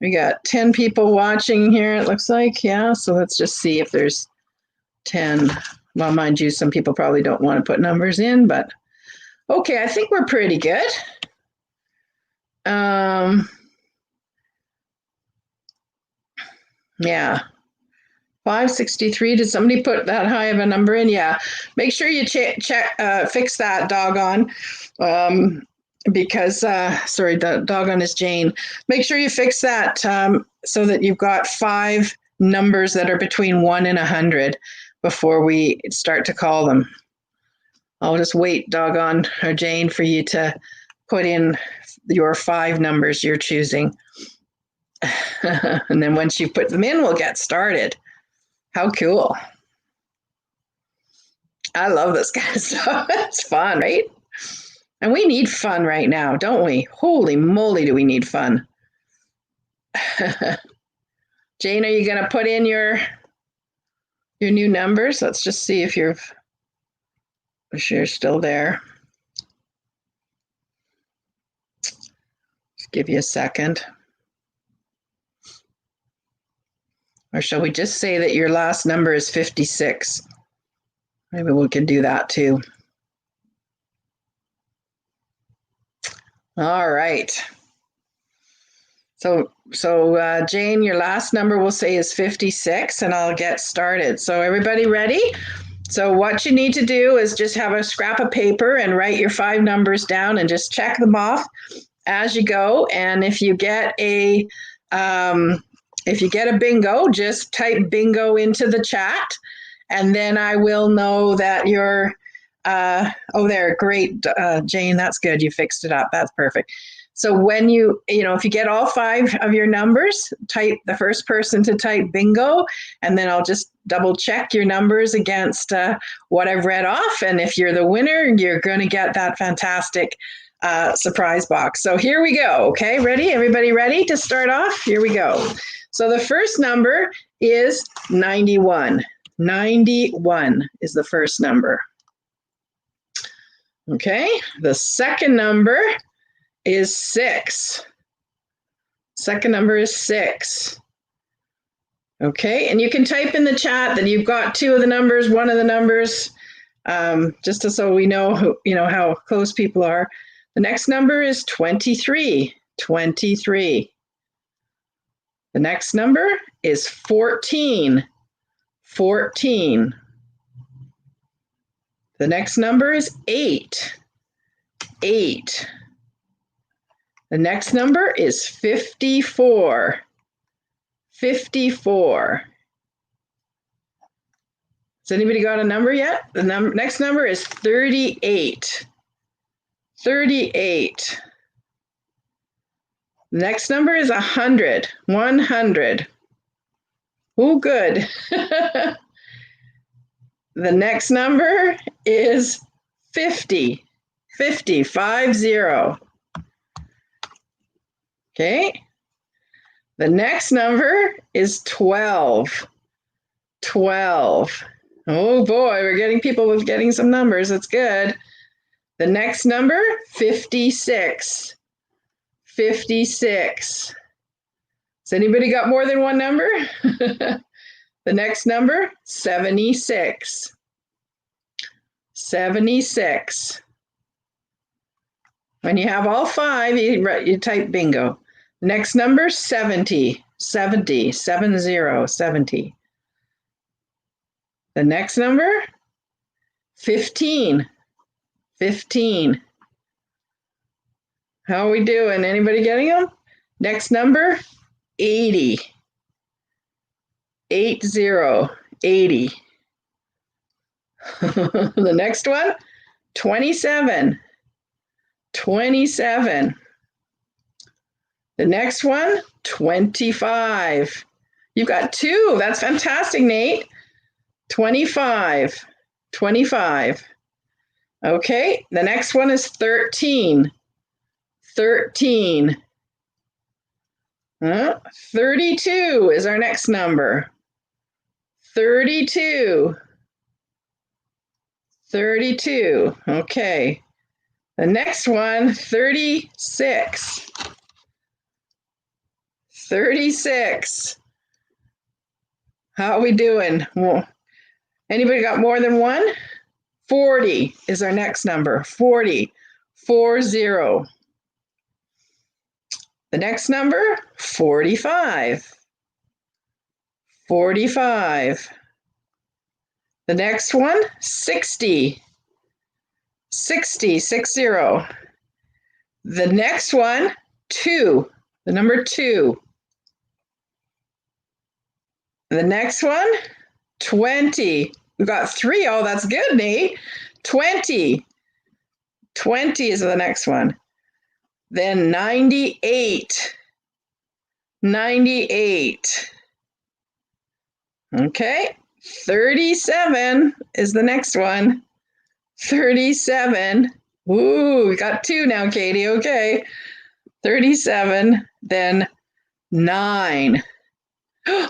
We got 10 people watching here, it looks like. Yeah, so let's just see if there's 10. Well, mind you, some people probably don't want to put numbers in, but okay, I think we're pretty good. Yeah. 563. Did somebody put that high of a number in? Yeah. Make sure you fix that, doggone. Because, sorry, doggone is Jane. Make sure you fix that so that you've got 5 numbers that are between 1 and 100 before we start to call them. I'll just wait, doggone, or Jane, for you to put in your 5 numbers you're choosing. And then once you put them in, we'll get started. How cool. I love this kind of stuff. It's fun, right? And we need fun right now, don't we? Holy moly, do we need fun. Jane, are you going to put in your new numbers? Let's just see if you're still there. Just give you a second. Or shall we just say that your last number is 56? Maybe we can do that too. All right. So Jane, your last number we'll say is 56, and I'll get started. So everybody ready? So what you need to do is just have a scrap of paper and write your 5 numbers down and just check them off as you go. And if you get a bingo, just type bingo into the chat, and then I will know that you're, there, great, Jane, that's good. You fixed it up. That's perfect. So when if you get all 5 of your numbers, type the first person to type bingo, and then I'll just double check your numbers against what I've read off. And if you're the winner, you're going to get that fantastic surprise box. So here we go. Okay, ready? Everybody ready to start off? Here we go. So the first number is 91. 91 is the first number. Okay, the second number is 6. Second number is 6. Okay, and you can type in the chat that you've got 2 of the numbers, 1 of the numbers, just so we know how close people are. The next number is 23. 23. The next number is 14. 14. The next number is 8. 8. The next number is 54. 54. Has anybody got a number yet? The next number is 38. 38. The next number is 100. 100. Oh, good. The next number is 50. 50, 50. Okay. The next number is 12. 12. Oh boy, we're getting people with getting some numbers. That's good. The next number, 56. 56. Has anybody got more than one number? The next number, 76. 76. When you have all five, you type bingo. The next number, 70. 70. 70. 70. The next number, 15. 15. How are we doing? Anybody getting them? Next number, 80. 80. 80. The next one, 27. 27. The next one, 25. You've got two. That's fantastic, Nate. 25. 25. Okay, the next one is 13. 13. 32 is our next number. 32. 32. Okay. The next one, 36. 36. How are we doing? Well, anybody got more than one? 40 is our next number. 40. 40. The next number, 45. 45. The next one, 60. 60. 60. The next one, 2. The number 2. The next one, 20. We've got 3. Oh, that's good, Nate. 20. 20 is the next one. Then 98. 98. Okay. 37 is the next one. 37. Ooh, we got 2 now, Katie. Okay. 37. Then 9. 4.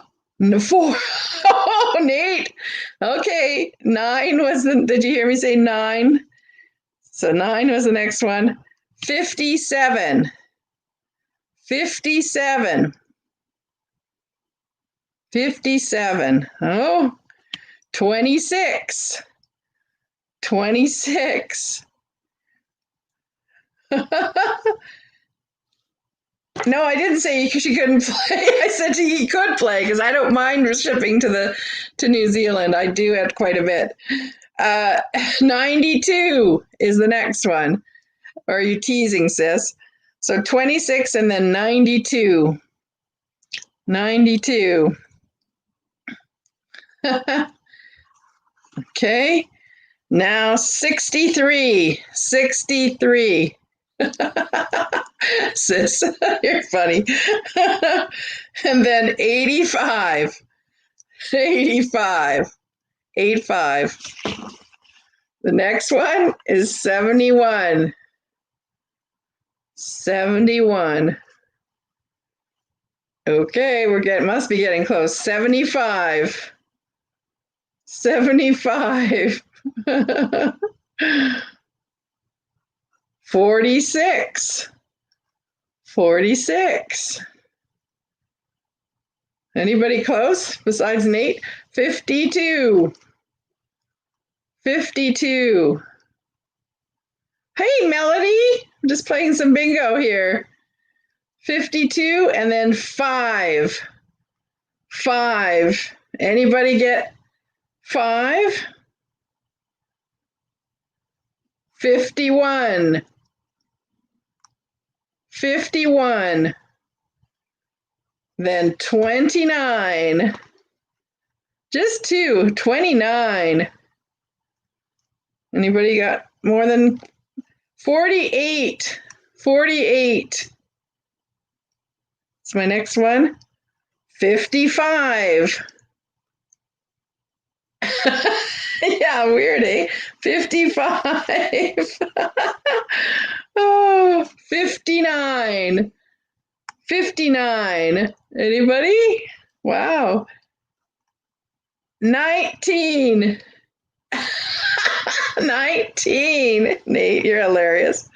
Oh, Nate. Okay. 9 was did you hear me say 9? So 9 was the next one. 57. 57. 57. Oh, 26. 26. No, I didn't say she couldn't play. I said he could play because I don't mind shipping to New Zealand. I do it quite a bit. 92 is the next one. Or are you teasing, sis? So 26 and then 92. 92. Okay. Now 63. 63. Sis, you're funny. And then 85. 85. 85. The next one is 71. 71. Okay, must be getting close. 75. 75. 46. 46. Anybody close besides Nate? 52. 52. Hey, Melody. I'm just playing some bingo here. 52 and then 5. 5. Anybody get 5? 51. 51. Then 29. Just 2. 29. Anybody got more than 48? 48. It's my next one. 55. Yeah, weird, eh? 55. 59. 59. Anybody? Wow. 19. 19. Nate, you're hilarious.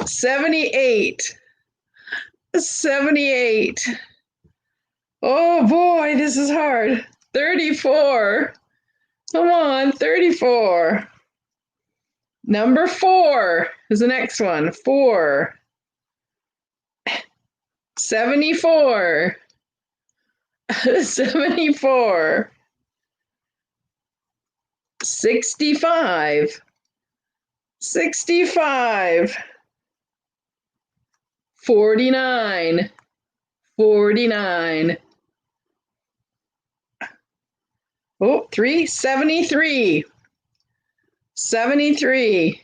78. 78. Oh boy, this is hard. 34. Come on, 34. Number 4 is the next one. 4. 74. 74. 65. 65. 49. 49. Oh, 3. 73. 73.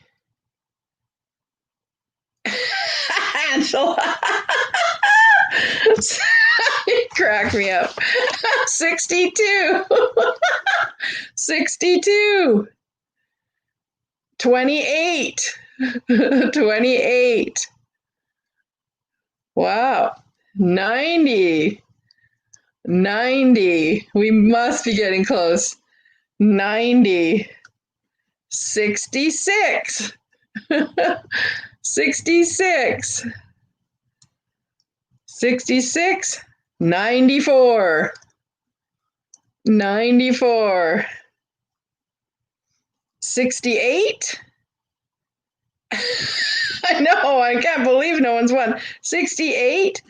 Angela. Crack me up. 62. 62. 28. 28. Wow. 90. 90. We must be getting close. 90. 66. 66. 66. 94. 94. 68. I know, I can't believe no one's won. 68.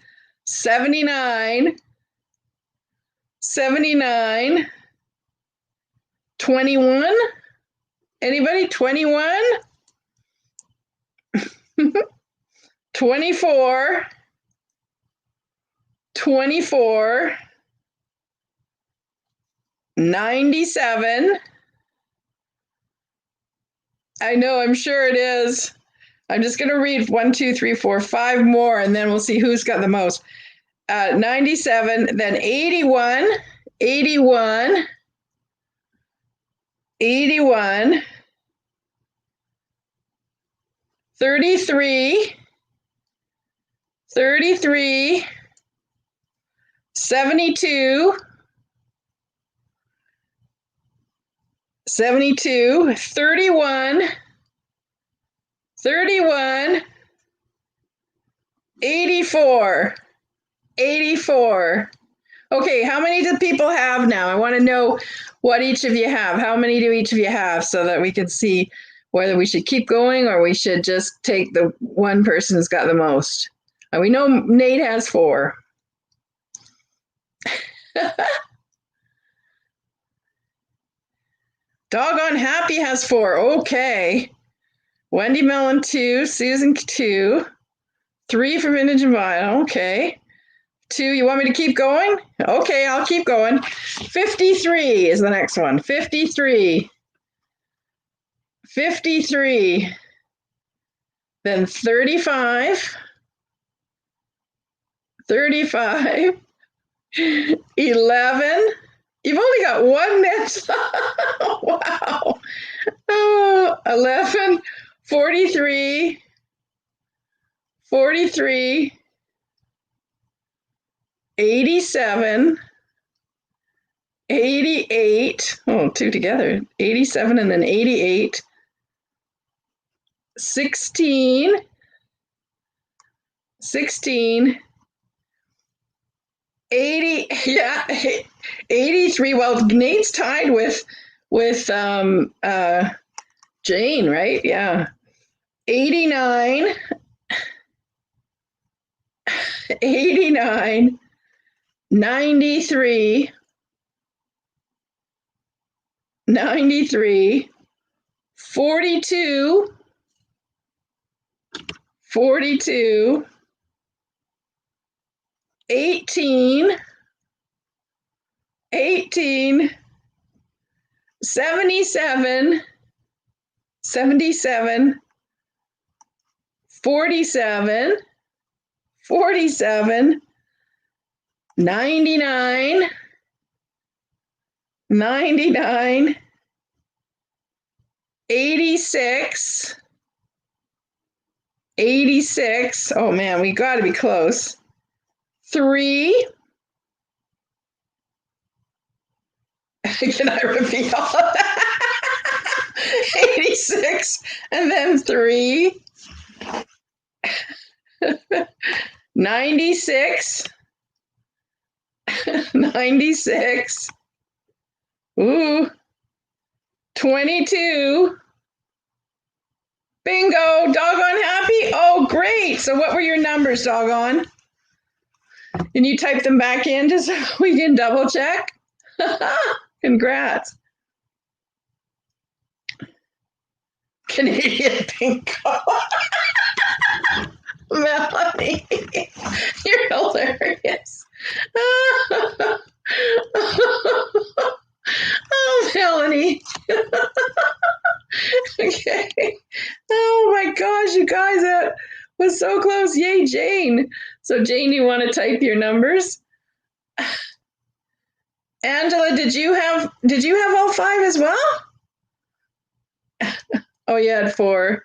79. 79. 21. Anybody? 21. 24. 24. 97. I know, I'm sure it is. I'm just going to read 1, 2, 3, 4, 5 more, and then we'll see who's got the most. 97, then 81, 81, 81, 33, 33, 72, 72, 31, 31, 84, 84. Okay, how many do people have now? I want to know what each of you have. How many do each of you have so that we can see whether we should keep going or we should just take the one person who's got the most. And we know Nate has 4. Doggone Happy has 4. Okay. Wendy Mellon 2, Susan 2, 3 for Vintage and Vinyl. Okay. 2, you want me to keep going? Okay, I'll keep going. 53 is the next one. 53. 53. Then 35. 35. 11. You've only got one next. Wow. Oh, 11. 43. 43. 87. 88. Oh, 2 together. 87 and then 88. 16. 16. 80. Yeah. 83. Well, Nate's tied with Jane, right? Yeah. 89. 89. 93. 93. 42. 42. 18. 18. 77. 77. 47. 47. 99. 99. 86. 86. Oh man, we got to be close. 3. Can I repeat all of that? 86 and then 3. 96. 96. Ooh. 22. Bingo. Doggone happy. Oh, great. So what were your numbers, Doggone? Can you type them back in just so we can double check? Congrats. Canadian bingo. Melanie, you're hilarious. Oh, Melanie. Okay. Oh my gosh, you guys, that was so close. Yay, Jane. So Jane, you want to type your numbers? Angela, did you have all 5 as well? Oh, you had 4.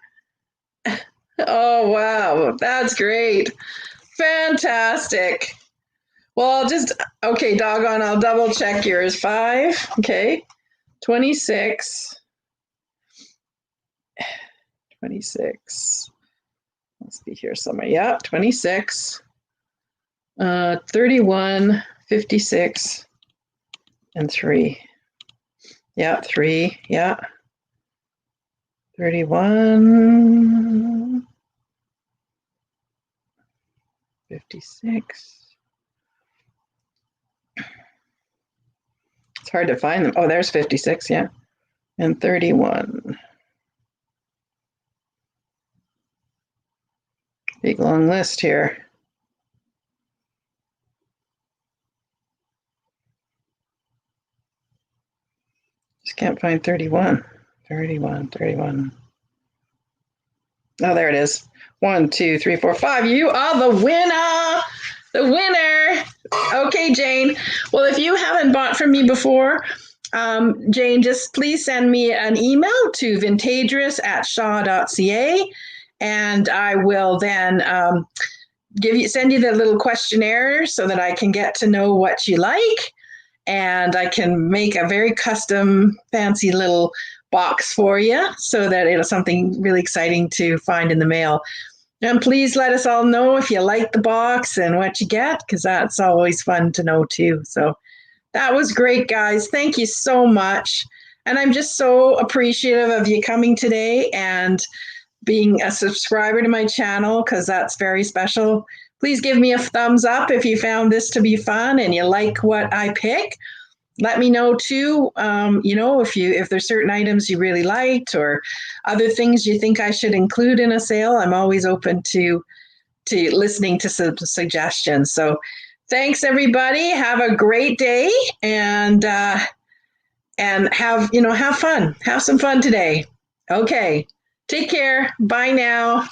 Oh wow, that's great. Fantastic. Well, okay, Doggone, I'll double check yours. 5, okay. 26. 26. Must be here somewhere. Yeah, 26. 31, 56, and 3. Yeah, 3. Yeah. 31, 56. It's hard to find them. Oh, there's 56, yeah. And 31. Big long list here. Just can't find 31. 31, 31. Oh, there it is. 1, 2, 3, 4, 5. You are the winner. The winner. Okay, Jane. Well, if you haven't bought from me before, Jane, just please send me an email to vintagerous@shaw.ca, and I will then send you the little questionnaire so that I can get to know what you like, and I can make a very custom, fancy little box for you so that it's something really exciting to find in the mail. And please let us all know if you like the box and what you get, because that's always fun to know too. So that was great, guys. Thank you so much. And I'm just so appreciative of you coming today and being a subscriber to my channel, because that's very special. Please give me a thumbs up if you found this to be fun and you like what I pick. Let me know too, if there's certain items you really liked or other things you think I should include in a sale. I'm always open to listening to some suggestions. So thanks, everybody. Have a great day, and have fun. Have some fun today. Okay. Take care. Bye now.